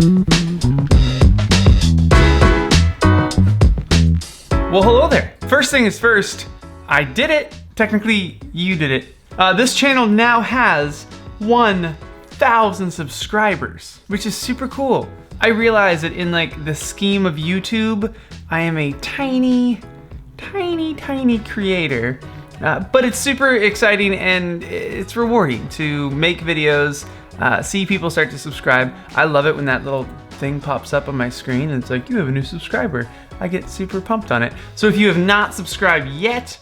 Well, hello there. First thing is first, I did it. Technically, you did it. This channel now has 1,000 subscribers, which is super cool. I realize that in like the scheme of YouTube, I am a tiny creator, but it's super exciting and it's rewarding to make videos, see people start to subscribe. I love it when that little thing pops up on my screen and it's like, you have a new subscriber. I get super pumped on it. So if you have not subscribed yet,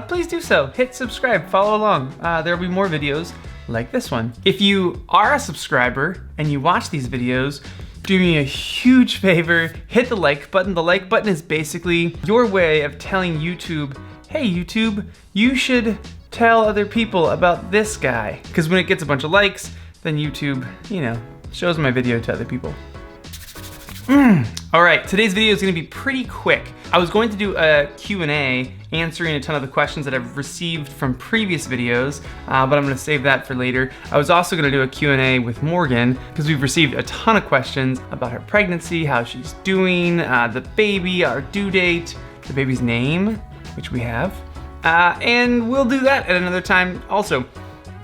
please do so. Hit subscribe, follow along. There'll be more videos like this one. If you are a subscriber and you watch these videos, do me a huge favor, hit the like button. The like button is basically your way of telling YouTube, hey YouTube, you should tell other people about this guy. Because when it gets a bunch of likes, then YouTube, you know, shows my video to other people. All right, today's video is gonna be pretty quick. I was going to do a Q&A answering a ton of the questions that I've received from previous videos, but I'm gonna save that for later. I was also gonna do a Q&A with Morgan because we've received a ton of questions about her pregnancy, how she's doing, the baby, our due date, the baby's name, which we have, and we'll do that at another time also.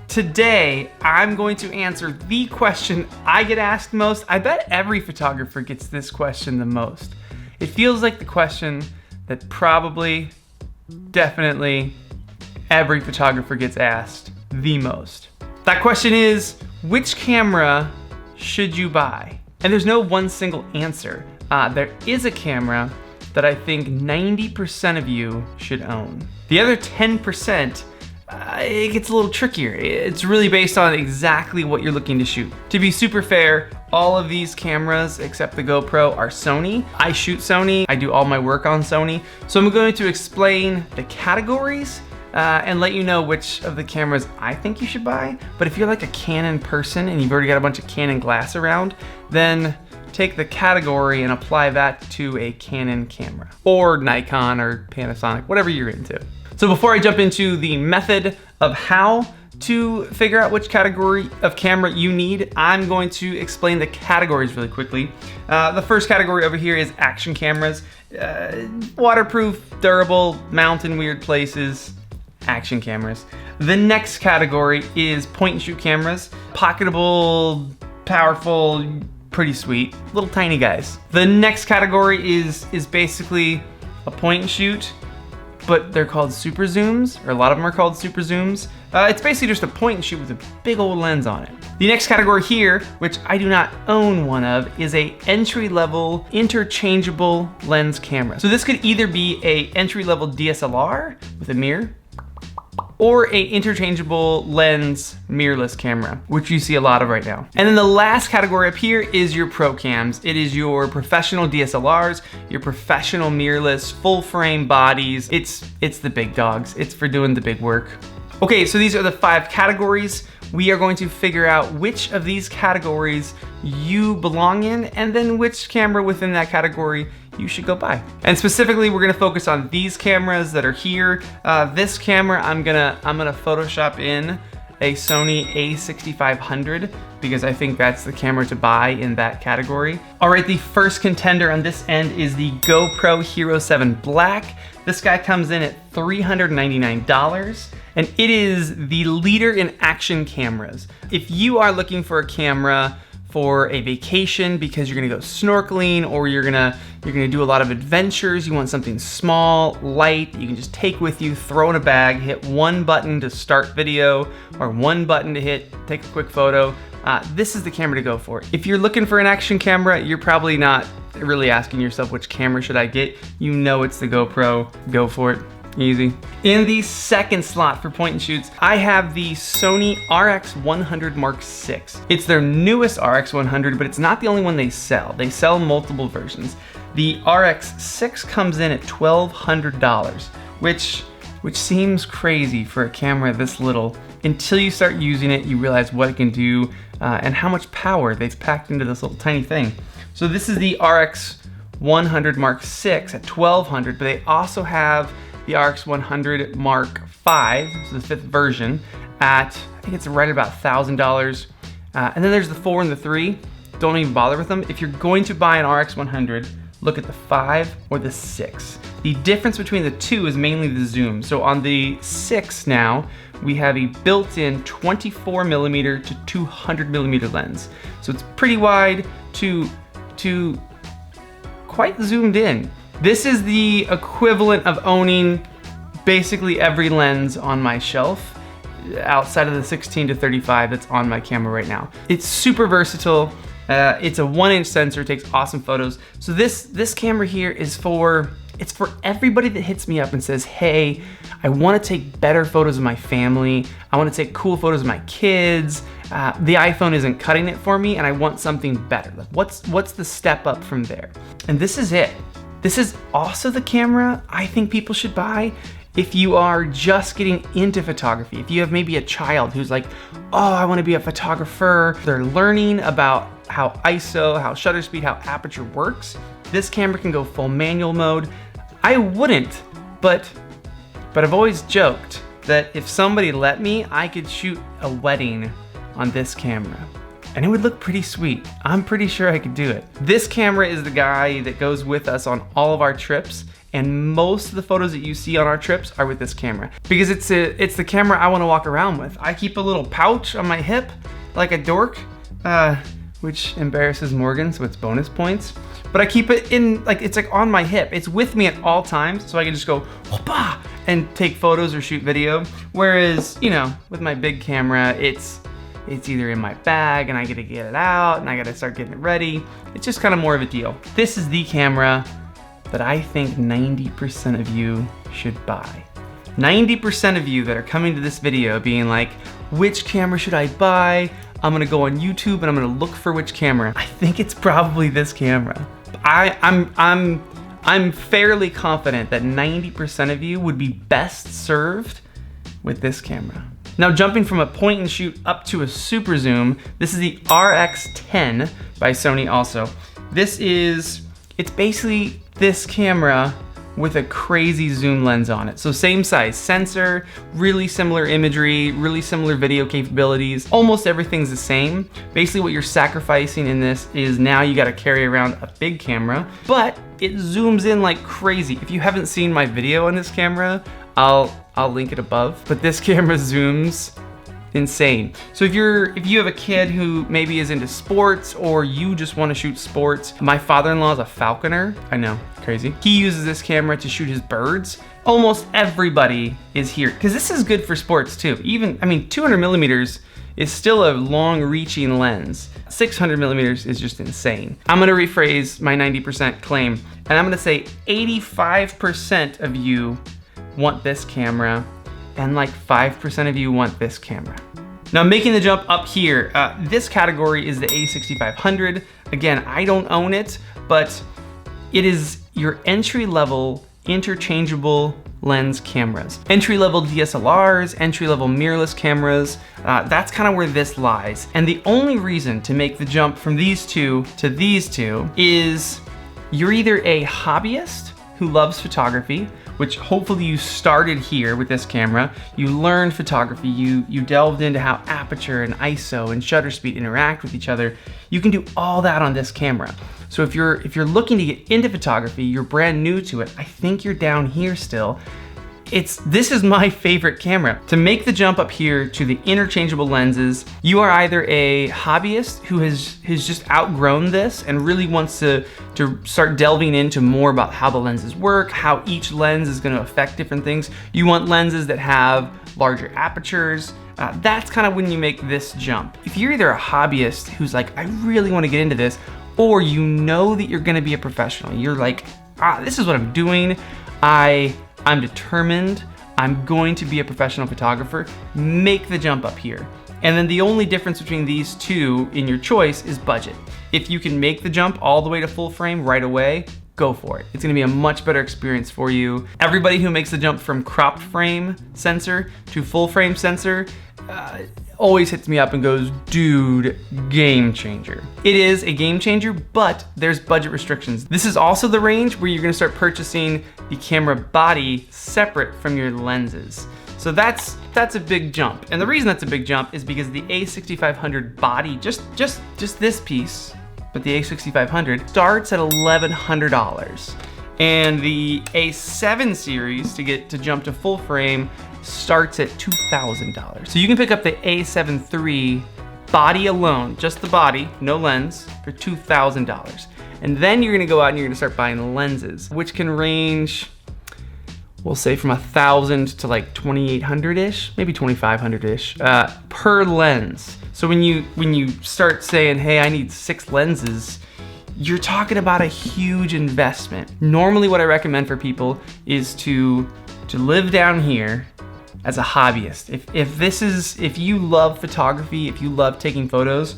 Today, I'm going to answer the question I get asked most. I bet every photographer gets this question the most. It feels like the question that probably, definitely, every photographer gets asked the most. That question is, which camera should you buy? And there's no one single answer. There is a camera that I think 90% of you should own. The other 10%, it gets a little trickier. It's really based on exactly what you're looking to shoot. To be super fair, all of these cameras except the GoPro are Sony. I shoot Sony, I do all my work on Sony. So I'm going to explain the categories and let you know which of the cameras I think you should buy. But if you're like a Canon person and you've already got a bunch of Canon glass around, then take the category and apply that to a Canon camera or Nikon or Panasonic, whatever you're into. So before I jump into the method of how to figure out which category of camera you need, I'm going to explain the categories really quickly. The first category over here is action cameras. Waterproof, durable, mount in weird places, action cameras. The next category is point and shoot cameras. Pocketable, powerful, pretty sweet, little tiny guys. The next category is basically a point and shoot, but they're called super zooms, or a lot of them are called super zooms. It's basically just a point and shoot with a big old lens on it. The next category here, which I do not own one of, is a entry-level interchangeable lens camera. So this could either be a entry-level DSLR with a mirror, or a interchangeable lens mirrorless camera, which you see a lot of right now. And then the last category up here is your pro cams. It is your professional DSLRs, your professional mirrorless full frame bodies. It's the big dogs. It's for doing the big work. Okay, so these are the 5 categories. We are going to figure out which of these categories you belong in and then which camera within that category you should go buy. And specifically, we're gonna focus on these cameras that are here. This camera, I'm gonna Photoshop in a Sony a6500 because I think that's the camera to buy in that category. All right, the first contender on this end is the GoPro Hero 7 Black. This guy comes in at $399. And it is the leader in action cameras. If you are looking for a camera for a vacation because you're gonna go snorkeling or you're gonna do a lot of adventures, you want something small, light, you can just take with you, throw in a bag, hit one button to start video or one button to take a quick photo, this is the camera to go for. If you're looking for an action camera, you're probably not really asking yourself which camera should I get. You know it's the GoPro, go for it. Easy. In the second slot for point and shoots, I have the Sony RX100 Mark VI. It's their newest RX100, but it's not the only one they sell. They sell multiple versions. The RX6 comes in at $1,200, which seems crazy for a camera this little. Until you start using it, you realize what it can do and how much power they've packed into this little tiny thing. So this is the RX100 Mark VI at $1,200, but they also have the RX100 Mark V, so the 5th version, at, I think it's right about $1,000. And then there's the 4 and the 3. don't even bother with them. If you're going to buy an RX 100, look at the 5 or the 6. The difference between the two is mainly the zoom. So on the 6 now, we have a built-in 24mm to 200mm lens. So it's pretty wide to quite zoomed in. This is the equivalent of owning basically every lens on my shelf outside of the 16 to 35 that's on my camera right now. It's super versatile. It's a 1-inch sensor, takes awesome photos. So this camera here is for everybody that hits me up and says, hey, I want to take better photos of my family. I want to take cool photos of my kids. The iPhone isn't cutting it for me and I want something better. Like what's the step up from there? And this is it. This is also the camera I think people should buy if you are just getting into photography. If you have maybe a child who's like, oh, I want to be a photographer. They're learning about how ISO, how shutter speed, how aperture works. This camera can go full manual mode. I wouldn't, but I've always joked that if somebody let me, I could shoot a wedding on this camera and it would look pretty sweet. I'm pretty sure I could do it. This camera is the guy that goes with us on all of our trips, and most of the photos that you see on our trips are with this camera because it's the camera I want to walk around with. I keep a little pouch on my hip like a dork, which embarrasses Morgan, so it's bonus points. But I keep it in, like, it's like on my hip. It's with me at all times, so I can just go, whoopah, and take photos or shoot video. Whereas, you know, with my big camera, it's either in my bag and I gotta get it out and I gotta start getting it ready. It's just kind of more of a deal. This is the camera that I think 90% of you should buy. 90% of you that are coming to this video being like, which camera should I buy? I'm gonna go on YouTube and I'm gonna look for which camera. I think it's probably this camera. I'm fairly confident that 90% of you would be best served with this camera. Now jumping from a point and shoot up to a super zoom, this is the RX10 by Sony also. It's basically this camera with a crazy zoom lens on it. So same size sensor, really similar imagery, really similar video capabilities. Almost everything's the same. Basically what you're sacrificing in this is now you gotta carry around a big camera, but it zooms in like crazy. If you haven't seen my video on this camera, I'll link it above, but this camera zooms insane. So if you have a kid who maybe is into sports or you just want to shoot sports, my father-in-law is a falconer. I know, crazy. He uses this camera to shoot his birds. Almost everybody is here because this is good for sports too. Even, I mean, 200mm is still a long-reaching lens. 600mm is just insane. I'm gonna rephrase my 90% claim, and I'm gonna say 85% of you want this camera, and like 5% of you want this camera. Now making the jump up here, this category is the A6500. Again, I don't own it, but it is your entry-level interchangeable lens cameras. Entry-level DSLRs, entry-level mirrorless cameras, that's kind of where this lies. And the only reason to make the jump from these two to these two is you're either a hobbyist who loves photography, which hopefully you started here with this camera. You learned photography, you delved into how aperture and ISO and shutter speed interact with each other. You can do all that on this camera. So if you're looking to get into photography, you're brand new to it, I think you're down here still. This is my favorite camera. To make the jump up here to the interchangeable lenses, you are either a hobbyist who has just outgrown this and really wants to start delving into more about how the lenses work, how each lens is gonna affect different things. You want lenses that have larger apertures. That's kind of when you make this jump. If you're either a hobbyist who's like, I really wanna get into this, or you know that you're gonna be a professional, you're like, this is what I'm doing, I'm determined, I'm going to be a professional photographer, make the jump up here. And then the only difference between these two in your choice is budget. If you can make the jump all the way to full frame right away, go for it. It's gonna be a much better experience for you. Everybody who makes the jump from cropped frame sensor to full frame sensor always hits me up and goes, dude, game changer. It is a game changer, but there's budget restrictions. This is also the range where you're gonna start purchasing the camera body separate from your lenses. So that's a big jump. And the reason that's a big jump is because the A6500 body, just this piece, but the A6500 starts at $1,100. And the A7 series to jump to full frame starts at $2,000. So you can pick up the A7 III body alone, just the body, no lens, for $2,000. And then you're gonna go out and you're gonna start buying lenses, which can range, we'll say from 1,000 to like 2,800-ish, maybe 2,500-ish per lens. So when you start saying, hey, I need 6 lenses, you're talking about a huge investment. Normally what I recommend for people is to live down here as a hobbyist. If you love photography, if you love taking photos,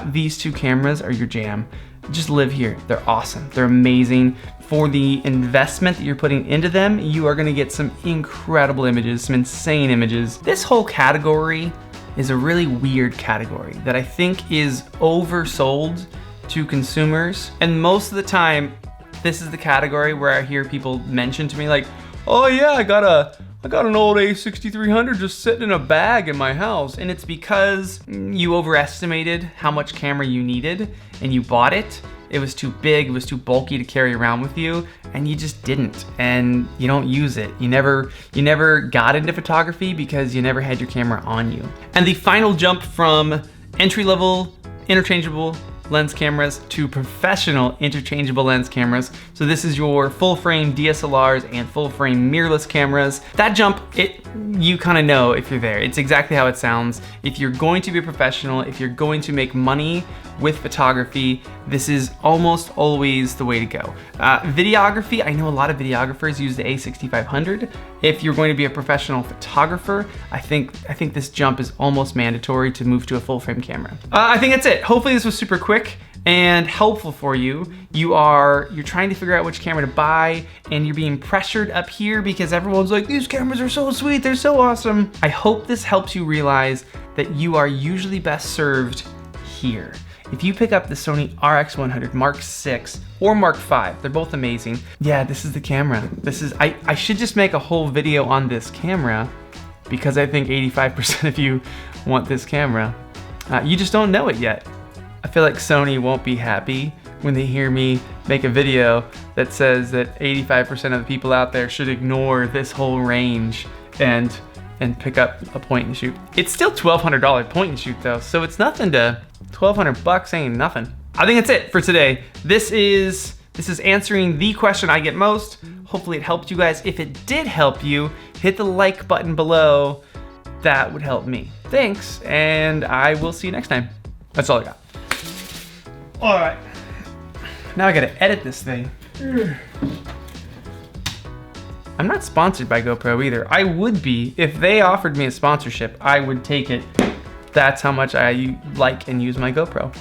these 2 cameras are your jam. Just live here. They're awesome. They're amazing. For the investment that you're putting into them, you are gonna get some incredible images, some insane images. This whole category is a really weird category that I think is oversold to consumers. And most of the time, this is the category where I hear people mention to me like, oh yeah, I got an old A6300 just sitting in a bag in my house. And it's because you overestimated how much camera you needed and you bought it. It was too big, it was too bulky to carry around with you, and you just didn't, and you don't use it. You never got into photography because you never had your camera on you. And the final jump from entry-level interchangeable lens cameras to professional interchangeable lens cameras. So this is your full frame DSLRs and full frame mirrorless cameras. That jump, you kind of know if you're there. It's exactly how it sounds. If you're going to be a professional, if you're going to make money with photography, this is almost always the way to go. Videography, I know a lot of videographers use the A6500. If you're going to be a professional photographer, I think this jump is almost mandatory to move to a full frame camera. I think that's it. Hopefully this was super quick and helpful for you. You're trying to figure out which camera to buy, and you're being pressured up here because everyone's like, these cameras are so sweet, they're so awesome. I hope this helps you realize that you are usually best served here. If you pick up the Sony RX100 Mark VI or Mark V, they're both amazing. Yeah, this is the camera. I should just make a whole video on this camera because I think 85% of you want this camera. You just don't know it yet. I feel like Sony won't be happy when they hear me make a video that says that 85% of the people out there should ignore this whole range and pick up a point and shoot. It's still $1,200 point and shoot though, so it's nothing to, 1,200 bucks ain't nothing. I think that's it for today. This is answering the question I get most. Hopefully it helped you guys. If it did help you, hit the like button below. That would help me. Thanks, and I will see you next time. That's all I got. All right, now I gotta edit this thing. I'm not sponsored by GoPro either. I would be. If they offered me a sponsorship, I would take it. That's how much I like and use my GoPro.